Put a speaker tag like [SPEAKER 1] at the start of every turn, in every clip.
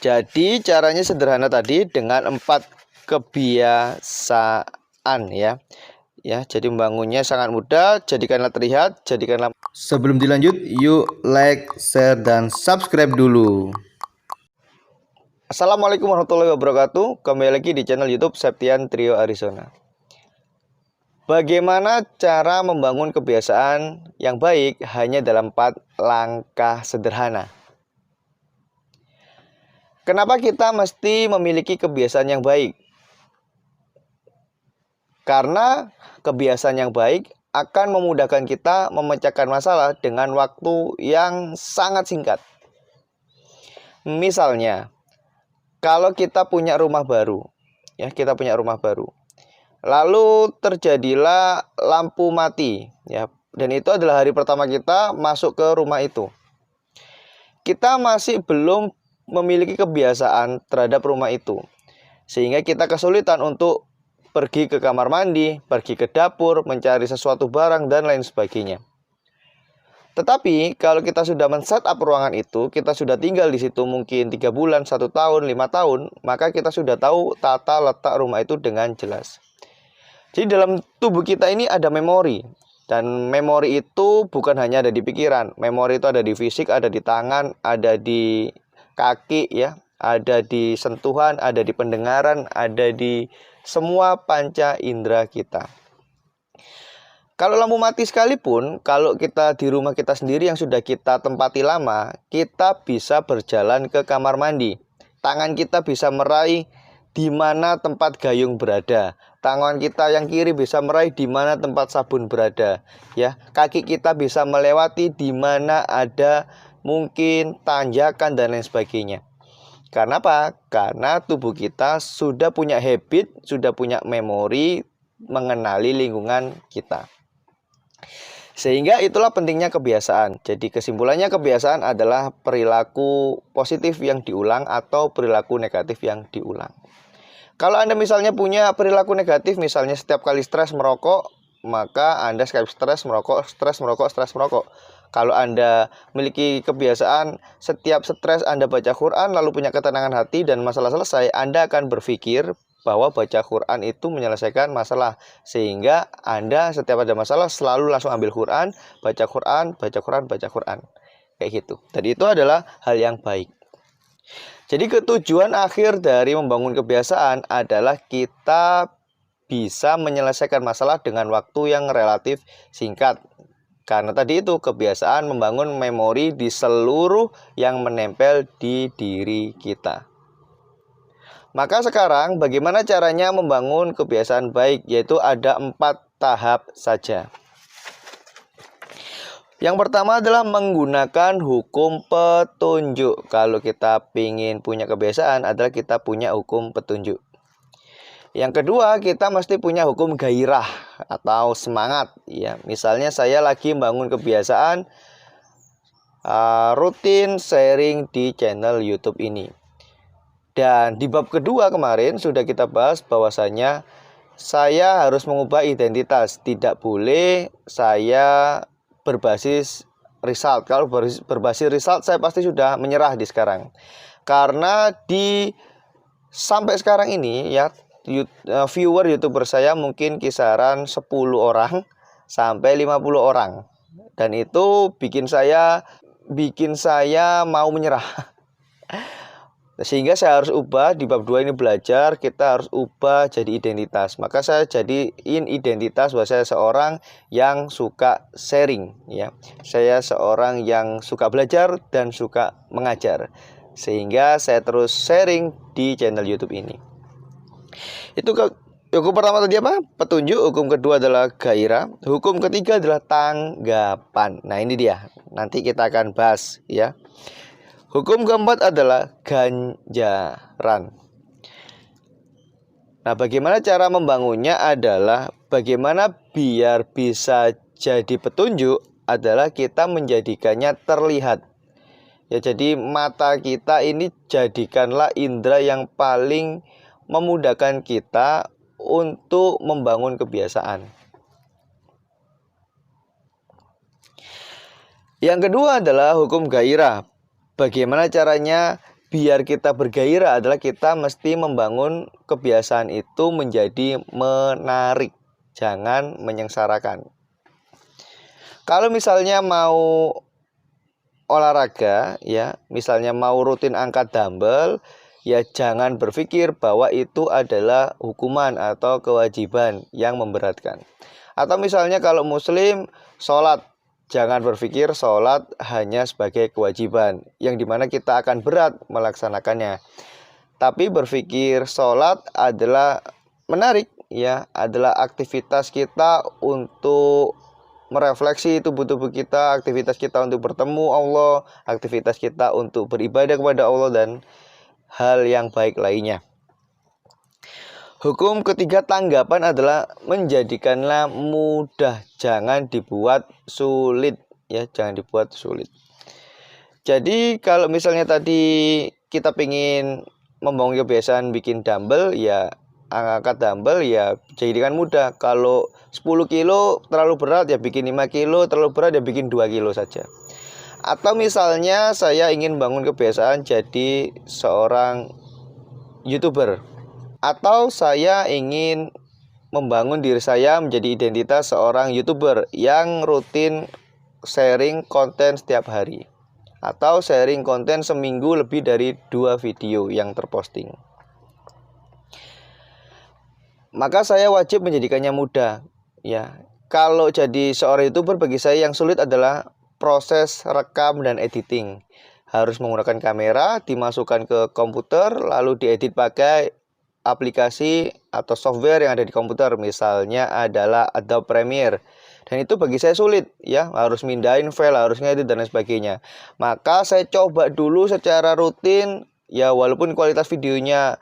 [SPEAKER 1] Jadi caranya sederhana tadi dengan 4 kebiasaan ya. Ya, jadi membangunnya sangat mudah, jadikanlah terlihat, jadikanlah. Sebelum dilanjut, yuk like, share, dan subscribe dulu. Assalamualaikum warahmatullahi wabarakatuh. Kembali lagi di channel YouTube Septian Trio Arizona. Bagaimana cara membangun kebiasaan yang baik hanya dalam 4 langkah sederhana? Kenapa kita mesti memiliki kebiasaan yang baik? Karena kebiasaan yang baik akan memudahkan kita memecahkan masalah dengan waktu yang sangat singkat. Misalnya, kalau kita punya rumah baru, lalu terjadilah lampu mati, ya, dan itu adalah hari pertama kita masuk ke rumah itu. Kita masih belum memiliki kebiasaan terhadap rumah itu, sehingga kita kesulitan untuk pergi ke kamar mandi, pergi ke dapur, mencari sesuatu barang, dan lain sebagainya. Tetapi kalau kita sudah men-setup ruangan itu, kita sudah tinggal di situ mungkin 3 bulan, 1 tahun, 5 tahun, maka kita sudah tahu tata letak rumah itu dengan jelas. Jadi dalam tubuh kita ini ada memori. Dan memori itu bukan hanya ada di pikiran. Memori itu ada di fisik, ada di tangan, ada di kaki, ya, ada di sentuhan, ada di pendengaran, ada di semua panca indera kita. Kalau lampu mati sekalipun, kalau kita di rumah kita sendiri yang sudah kita tempati lama, kita bisa berjalan ke kamar mandi. Tangan kita bisa meraih di mana tempat gayung berada. Tangan kita yang kiri bisa meraih di mana tempat sabun berada. Ya, kaki kita bisa melewati di mana ada mungkin tanjakan dan lain sebagainya. Karena apa? Karena tubuh kita sudah punya habit, sudah punya memori mengenali lingkungan kita. Sehingga itulah pentingnya kebiasaan. Jadi kesimpulannya kebiasaan adalah perilaku positif yang diulang atau perilaku negatif yang diulang. Kalau Anda misalnya punya perilaku negatif, misalnya setiap kali stres merokok, maka Anda setiap stres merokok, stres merokok, stres merokok. Kalau Anda memiliki kebiasaan setiap stres Anda baca Quran lalu punya ketenangan hati dan masalah selesai, Anda akan berpikir bahwa baca Quran itu menyelesaikan masalah. Sehingga Anda setiap ada masalah selalu langsung ambil Quran, baca Quran, baca Quran, baca Quran. Kayak gitu. Jadi itu adalah hal yang baik. Jadi tujuan akhir dari membangun kebiasaan adalah kita bisa menyelesaikan masalah dengan waktu yang relatif singkat. Karena tadi itu kebiasaan membangun memori di seluruh yang menempel di diri kita. Maka sekarang bagaimana caranya membangun kebiasaan baik? Yaitu ada 4 tahap saja. Yang pertama adalah menggunakan hukum petunjuk. Kalau kita ingin punya kebiasaan adalah kita punya hukum petunjuk. Yang kedua, kita mesti punya hukum gairah atau semangat. Ya, misalnya saya lagi membangun kebiasaan rutin sharing di channel YouTube ini. Dan di bab kedua kemarin sudah kita bahas bahwasanya saya harus mengubah identitas. Tidak boleh saya berbasis result. Kalau berbasis result saya pasti sudah menyerah di sekarang. Karena sampai sekarang ini ya, viewer YouTuber saya mungkin kisaran 10 orang sampai 50 orang. Dan itu bikin saya mau menyerah. Sehingga saya harus ubah di bab 2 ini belajar, kita harus ubah jadi identitas. Maka saya jadiin identitas bahwa saya seorang yang suka sharing, ya. Saya seorang yang suka belajar dan suka mengajar. Sehingga saya terus sharing di channel YouTube ini. Itu hukum pertama tadi apa? Petunjuk. Hukum kedua adalah gairah. Hukum ketiga adalah tanggapan. Nah, ini dia. Nanti kita akan bahas, ya. Hukum keempat adalah ganjaran. Nah, bagaimana cara membangunnya adalah bagaimana biar bisa jadi petunjuk adalah kita menjadikannya terlihat. Ya, jadi mata kita ini jadikanlah indera yang paling memudahkan kita untuk membangun kebiasaan. Yang kedua adalah hukum gairah. Bagaimana caranya biar kita bergairah adalah kita mesti membangun kebiasaan itu menjadi menarik, jangan menyengsarakan. Kalau misalnya mau olahraga ya, misalnya mau rutin angkat dumbbell, ya jangan berpikir bahwa itu adalah hukuman atau kewajiban yang memberatkan. Atau misalnya kalau muslim sholat, jangan berpikir sholat hanya sebagai kewajiban yang dimana kita akan berat melaksanakannya. Tapi berpikir sholat adalah menarik ya, adalah aktivitas kita untuk merefleksi tubuh-tubuh kita, aktivitas kita untuk bertemu Allah, aktivitas kita untuk beribadah kepada Allah dan hal yang baik lainnya. Hukum ketiga tanggapan adalah menjadikanlah mudah, jangan dibuat sulit ya, jangan dibuat sulit. Jadi kalau misalnya tadi kita ingin membangun kebiasaan bikin dumbbell ya, angkat dumbbell ya jadikan mudah. Kalau 10 kilo terlalu berat ya bikin 5 kilo, terlalu berat ya bikin 2 kilo saja. Atau misalnya saya ingin bangun kebiasaan jadi seorang YouTuber, atau saya ingin membangun diri saya menjadi identitas seorang YouTuber yang rutin sharing konten setiap hari, atau sharing konten seminggu lebih dari 2 video yang terposting. Maka saya wajib menjadikannya mudah ya. Kalau jadi seorang YouTuber bagi saya yang sulit adalah proses rekam dan editing. Harus menggunakan kamera, dimasukkan ke komputer, lalu diedit pakai aplikasi atau software yang ada di komputer, misalnya adalah Adobe Premiere. Dan itu bagi saya sulit ya, harus mindahin file, harus ngedit dan lain sebagainya. Maka saya coba dulu secara rutin ya, walaupun kualitas videonya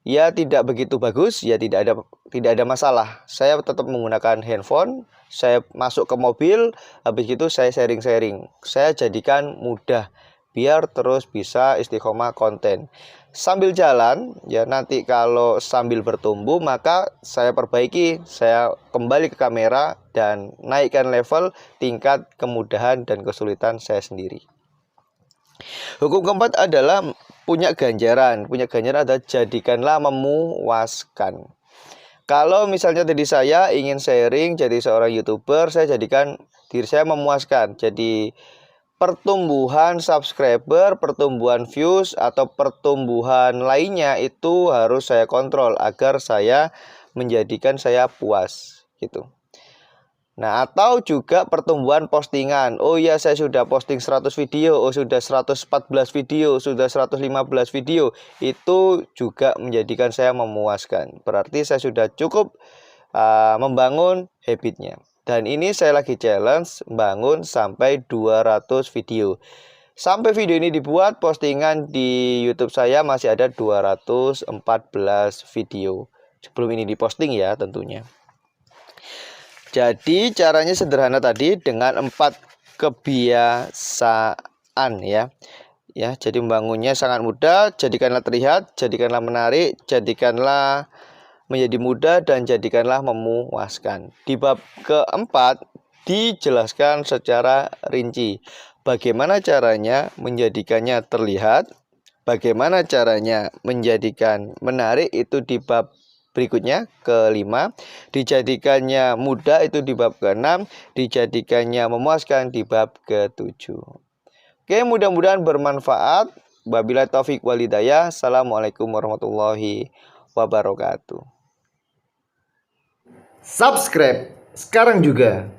[SPEAKER 1] ya tidak begitu bagus ya, tidak ada masalah. Saya tetap menggunakan handphone, saya masuk ke mobil, habis itu saya sharing-sharing. Saya jadikan mudah biar terus bisa istiqomah konten. Sambil jalan ya, nanti kalau sambil bertumbuh maka saya perbaiki, saya kembali ke kamera dan naikkan level tingkat kemudahan dan kesulitan saya sendiri. Hukum keempat adalah punya ganjaran. Punya ganjaran adalah jadikanlah memuaskan. Kalau misalnya tadi saya ingin sharing jadi seorang YouTuber, saya jadikan diri saya memuaskan. Jadi pertumbuhan subscriber, pertumbuhan views, atau pertumbuhan lainnya itu harus saya kontrol agar saya menjadikan saya puas gitu. Nah, atau juga pertumbuhan postingan. Oh iya, saya sudah posting 100 video, oh sudah 114 video, sudah 115 video. Itu juga menjadikan saya memuaskan. Berarti saya sudah cukup membangun habitnya. Dan ini saya lagi challenge bangun sampai 200 video. Sampai video ini dibuat, postingan di YouTube saya masih ada 214 video. Sebelum ini diposting ya tentunya. Jadi caranya sederhana tadi dengan 4 kebiasaan ya. Ya, jadi membangunnya sangat mudah, jadikanlah terlihat, jadikanlah menarik, jadikanlah menjadi mudah, dan jadikanlah memuaskan. Di bab keempat dijelaskan secara rinci bagaimana caranya menjadikannya terlihat, bagaimana caranya menjadikan menarik, itu di bab berikutnya kelima, dijadikannya mudah itu di bab keenam, dijadikannya memuaskan di bab ketujuh. Oke, mudah-mudahan bermanfaat. Wabillahi taufik wal hidayah. Assalamualaikum warahmatullahi wabarakatuh.
[SPEAKER 2] Subscribe sekarang juga.